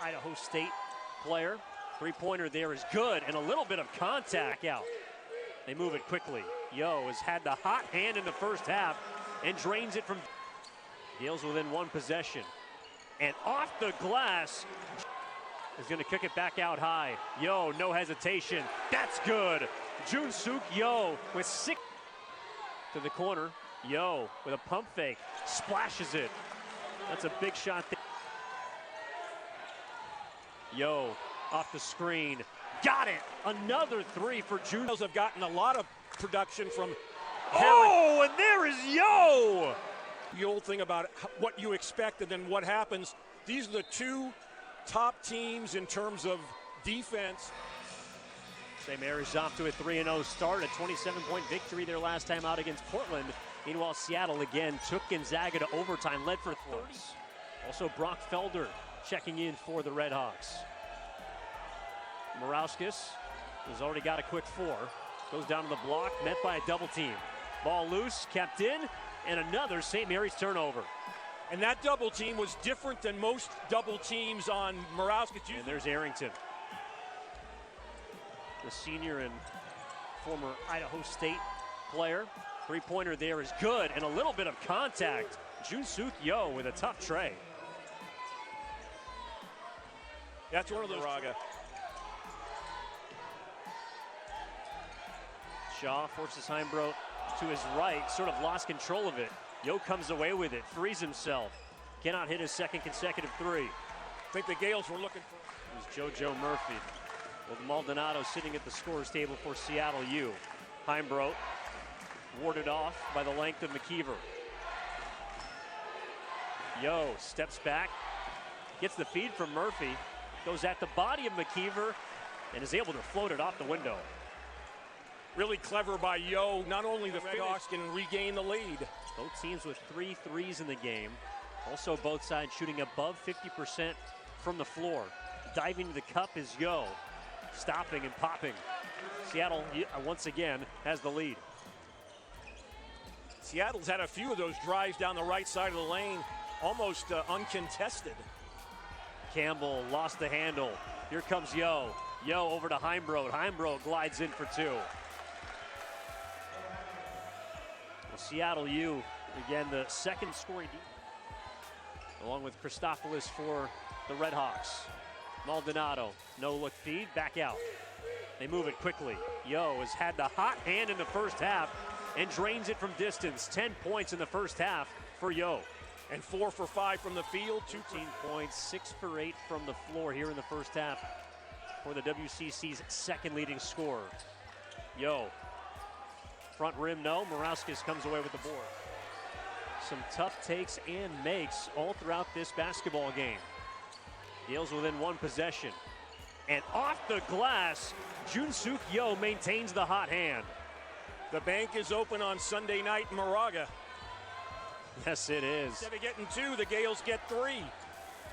Idaho State player. Three-pointer there is good, and a little bit of contact out. They move it quickly. Yo has had the hot hand in the first half and drains it from. Gales within one possession. And off the glass, is going to kick it back out high. Yo, no hesitation. That's good. Junsuk Yo with 6 to the corner. Yo with a pump fake, splashes it. That's a big shot there. Yo off the screen, got it. Another three for Jun. Have gotten a lot of production from. Oh, and there is Yo. The old thing about what you expect and then what happens. These are the two top teams in terms of defense. St. Mary's off to a 3-0 start, a 27-point victory their last time out against Portland. Meanwhile, Seattle again took Gonzaga to overtime, led for 30. Also, Brock Felder checking in for the Red Hawks. Morauskas has already got a quick 4. Goes down to the block, met by a double team. Ball loose, kept in, and another St. Mary's turnover. And that double team was different than most double teams on Morauskas. And there's Arrington, the senior and former Idaho State player. Three-pointer there is good, and a little bit of contact. Junsuk Yo with a tough tray. That's one of those. Shaw forces Heimbrodt to his right, sort of lost control of it. Yo comes away with it, frees himself. Cannot hit his second consecutive three. I think the Gales were looking for. It was JoJo Murphy with Maldonado sitting at the scorer's table for Seattle U. Heimbrodt warded off by the length of McKeever. Yo steps back, gets the feed from Murphy, goes at the body of McKeever, and is able to float it off the window. Really clever by Yo. Not only the Red Hawks can regain the lead. Both teams with 3 threes in the game. Also both sides shooting above 50% from the floor. Diving to the cup is Yo. Stopping and popping. Seattle once again has the lead. Seattle's had a few of those drives down the right side of the lane, almost uncontested. Campbell lost the handle. Here comes Yo. Yo over to Heimbrodt. Heimbrodt glides in for 2. Seattle U, again, the second scoring along with Christopoulos for the Red Hawks. Maldonado, no-look feed, back out. They move it quickly. Yo has had the hot hand in the first half and drains it from distance. 10 points in the first half for Yo. And 4 for 5 from the field. 13 points, 6 for 8 from the floor here in the first half for the WCC's second leading scorer. Yo. Front rim, no. Morauskas comes away with the board. Some tough takes and makes all throughout this basketball game. Gales within one possession. And off the glass, Junsuk Yo maintains the hot hand. The bank is open on Sunday night in Moraga. Yes, it is. Instead of getting 2, the Gales get 3.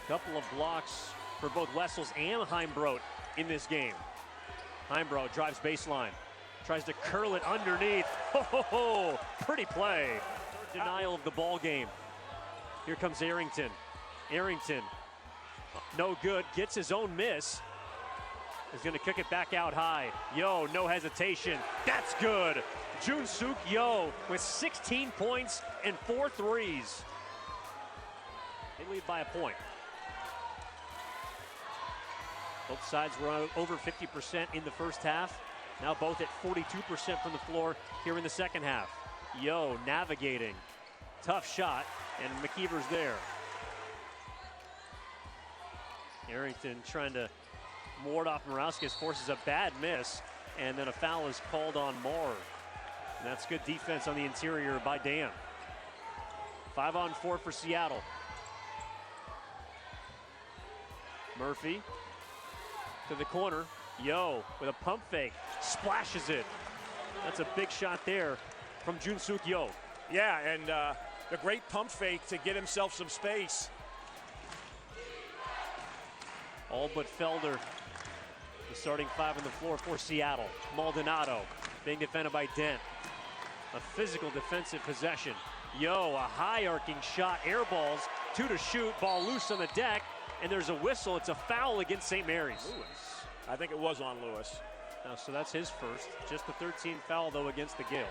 Couple of blocks for both Wessels and Heimbrodt in this game. Heimbrodt drives baseline. Tries to curl it underneath. Oh, pretty play. Denial of the ball game. Here comes Arrington. Arrington, no good, gets his own miss. Is going to kick it back out high. Yo, no hesitation. That's good. Junsuk Yo with 16 points and 4 threes. They lead by a point. Both sides were over 50% in the first half. Now both at 42% from the floor here in the second half. Yo navigating. Tough shot, and McKeever's there. Arrington trying to ward off Morauskas, forces a bad miss, and then a foul is called on Moore. And that's good defense on the interior by Dan. 5-on-4 for Seattle. Murphy to the corner. Yo with a pump fake, splashes it. That's a big shot there from Junsuk Yo. Yeah, and the great pump fake to get himself some space. All but Felder, the starting 5 on the floor for Seattle. Maldonado being defended by Dent. A physical defensive possession. Yo, a high arcing shot, air balls, 2 to shoot, ball loose on the deck, and there's a whistle. It's a foul against St. Mary's. Lewis. I think it was on Lewis. So that's his first. Just the 13th foul, though, against the Gales.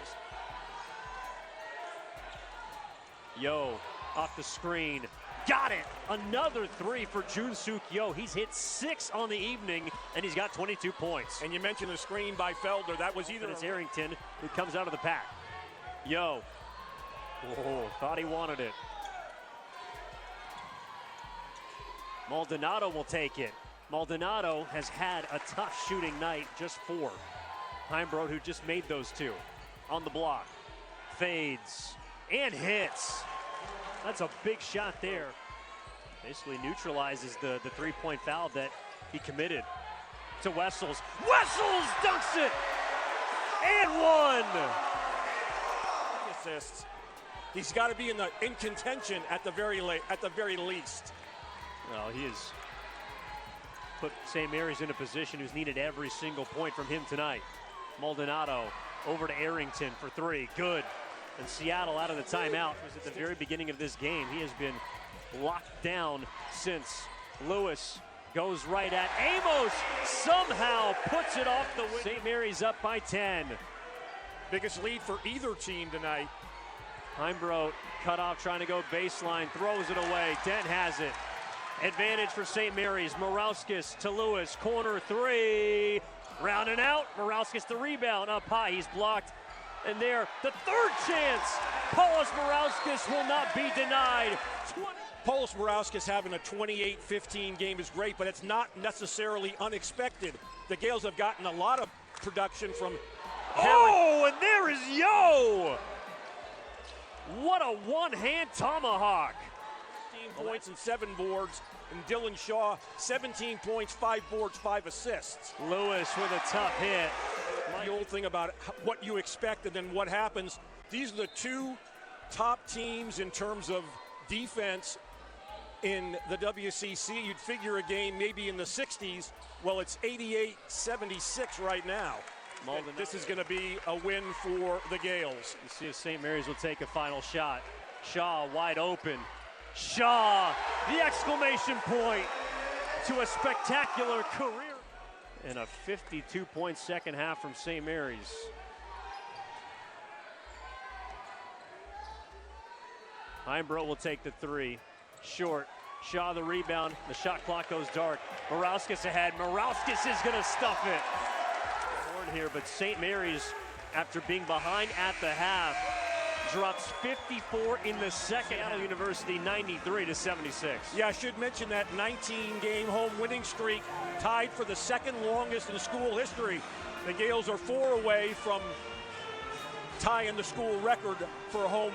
Yo, off the screen. Got it! Another three for Junsuk Yo. He's hit 6 on the evening, and he's got 22 points. And you mentioned the screen by Felder. That was either... And it's Arrington who comes out of the pack. Yo. Oh, thought he wanted it. Maldonado will take it. Maldonado has had a tough shooting night, just 4. Heimbrodt, who just made those 2. On the block. Fades. And hits. That's a big shot there. Basically neutralizes the 3-point foul that he committed to Wessels. Wessels dunks it! And 1! Assists. He's got to be in contention at the very least. Well, he has put St. Mary's in a position who's needed every single point from him tonight. Maldonado over to Arrington for 3. Good. And Seattle out of the timeout was at the very beginning of this game. He has been locked down since. Lewis goes right at Amos, somehow puts it off the wing. St. Mary's up by 10. Biggest lead for either team tonight. Heimbrodt cut off, trying to go baseline, throws it away. Dent has it. Advantage for St. Mary's. Morauskas to Lewis, corner 3. Rounding out, Morauskas the rebound, up high, he's blocked. And there, the third chance. Paulius Morauskas will not be denied. Paulius Morauskas having a 28-15 game is great, but it's not necessarily unexpected. The Gales have gotten a lot of production from Oh, and there is Yo! What a one-hand tomahawk. 15 points and 7 boards. And Dylan Shaw, 17 points, 5 boards, 5 assists. Lewis with a tough hit. The old thing about what you expect and then what happens, these are the 2 top teams in terms of defense in the WCC. You'd figure a game maybe in the 60s. Well, it's 88-76 right now. This is going to be a win for the Gales. You see if St. Mary's will take a final shot. Shaw wide open. Shaw, the exclamation point to a spectacular career. And a 52-point second half from St. Mary's. Heimbrodt will take the 3. Short. Shaw the rebound. The shot clock goes dark. Morauskas ahead. Morauskas is going to stuff it. Horn here, but St. Mary's, after being behind at the half, drops 54 in the second. Seattle University 93-76. Yeah, I should mention that 19-game home winning streak tied for the second longest in school history. The Gales are 4 away from tying the school record for home